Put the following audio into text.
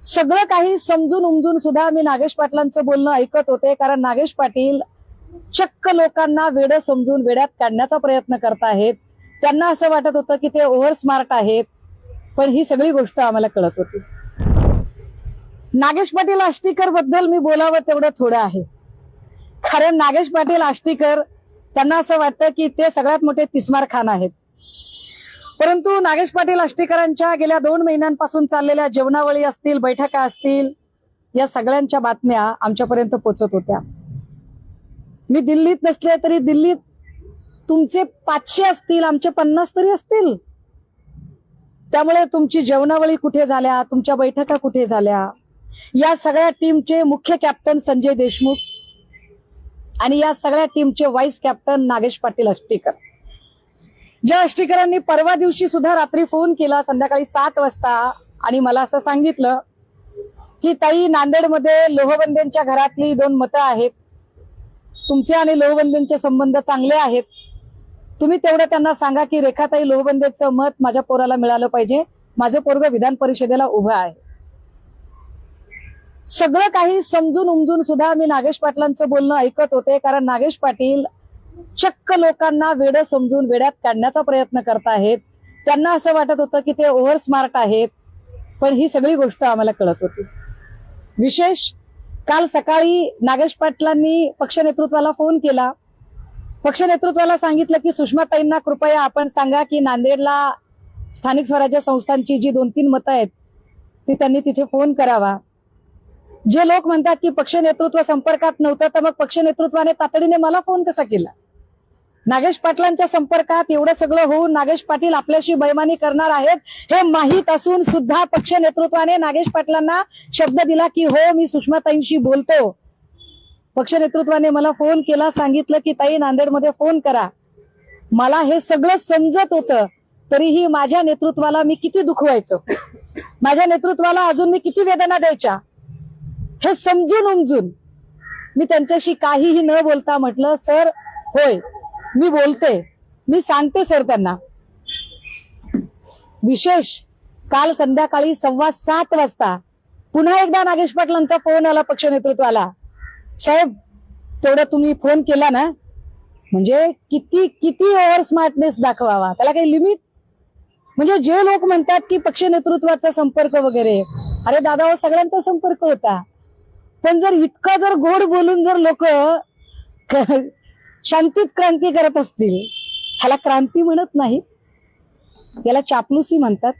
सगळं काही समजून उमजून सुद्धा मी नागेश पाटलांचं बोलणं ऐकत होते, कारण नागेश पाटील चक्क लोकांना वेडं समजून वेड्यात काढण्याचा प्रयत्न करतायत. त्यांना असं वाटत होतं की ते ओव्हर स्मार्ट आहेत, पण ही सगळी गोष्ट आम्हाला कळत होती. नागेश पाटील आष्टीकर बद्दल मी बोलावं तेवढं थोडं आहे, कारण नागेश पाटील आष्टीकर त्यांना असं वाटतं की ते सगळ्यात मोठे तिस्मार खान आहेत. परंतु नागेश पाटील आष्टीकरांच्या गेल्या 2 महिन्यांपासून चाललेल्या जेवणावळी असतील, बैठका असतील, या सगळ्यांच्या बातम्या आमच्यापर्यंत पोहोचत होत्या. मी दिल्लीत नसले तरी दिल्लीत तुमचे 500 असतील, आमचे 50 तरी असतील. त्यामुळे तुमची जेवणावळी कुठे झाल्या, तुमच्या बैठका कुठे झाल्या, या सगळ्या टीमचे मुख्य कॅप्टन संजय देशमुख आणि या सगळ्या टीमचे व्हाईस कॅप्टन नागेश पाटील आष्टीकर. ज्या आष्टीकरांनी परवा दिवशी सुद्धा रात्री फोन केला संध्याकाळी 7 वाजता आणि मला असं सांगितलं की ताई, नांदेडमध्ये लोहबंदेंच्या घरातली 2 मतं आहेत, तुमचे आणि लोहबंदेंचे संबंध चांगले आहेत, तुम्ही तेवढं त्यांना सांगा की रेखाताई लोहबंदेचं मत माझ्या पोराला मिळालं पाहिजे, माझं पोरग विधान परिषदेला उभं आहे. सगळं काही समजून उमजून सुद्धा मी नागेश पाटलांचं बोलणं ऐकत होते, कारण नागेश पाटील चक्क लोकांना वेडं समजून वेड्यात काढण्याचा प्रयत्न करतायत. त्यांना असं वाटत होतं की ते ओव्हर स्मार्ट आहेत, पण ही सगळी गोष्ट आम्हाला कळत होती. विशेष काल सकाळी नागेश पाटलांनी पक्ष नेतृत्वाला फोन केला. पक्ष नेतृत्वाला सांगितलं की सुषमाताईंना कृपया आपण सांगा की नांदेडला स्थानिक स्वराज्य संस्थांची जी 2-3 मतं आहेत ती त्यांनी तिथे फोन करावा. जे लोक म्हणतात की पक्ष नेतृत्व संपर्कात नव्हतं, तर मग पक्ष नेतृत्वाने तातडीने मला फोन कसा केला? नागेश पाटलांच्या संपर्कात एवढं सगळं होऊन नागेश पाटील आपल्याशी बेईमानी करणार आहेत हे माहीत असून सुद्धा पक्ष नेतृत्वाने नागेश पाटलांना शब्द दिला की हो, मी सुषमाताईंशी बोलतो. पक्ष नेतृत्वाने मला फोन केला, सांगितलं की ताई, नांदेडमध्ये फोन करा. मला हे सगळं समजत होतं, तरीही माझ्या नेतृत्वाला मी किती दुखवायचो, माझ्या नेतृत्वाला अजून मी किती वेदना द्यायच्या, हे समजून उमजून मी त्यांच्याशी काहीही न बोलता म्हटलं, सर होय मी बोलते, मी सांगते सर त्यांना. विशेष काल संध्याकाळी 7:15 वाजता पुन्हा एकदा नागेश पाटलांचा फोन आला पक्ष नेतृत्वाला. साहेब, तेवढा तुम्ही फोन केला ना, म्हणजे किती किती ओव्हर स्मार्टनेस दाखवावा, त्याला काही लिमिट? म्हणजे जे लोक म्हणतात की पक्ष नेतृत्वाचा संपर्क वगैरे, अरे दादा, सगळ्यांचा संपर्क होता, पण जर इतका जर गोड बोलून जर लोक शांतीत क्रांती करत असतील, ह्याला क्रांती म्हणत नाही, याला चापलुसी म्हणतात.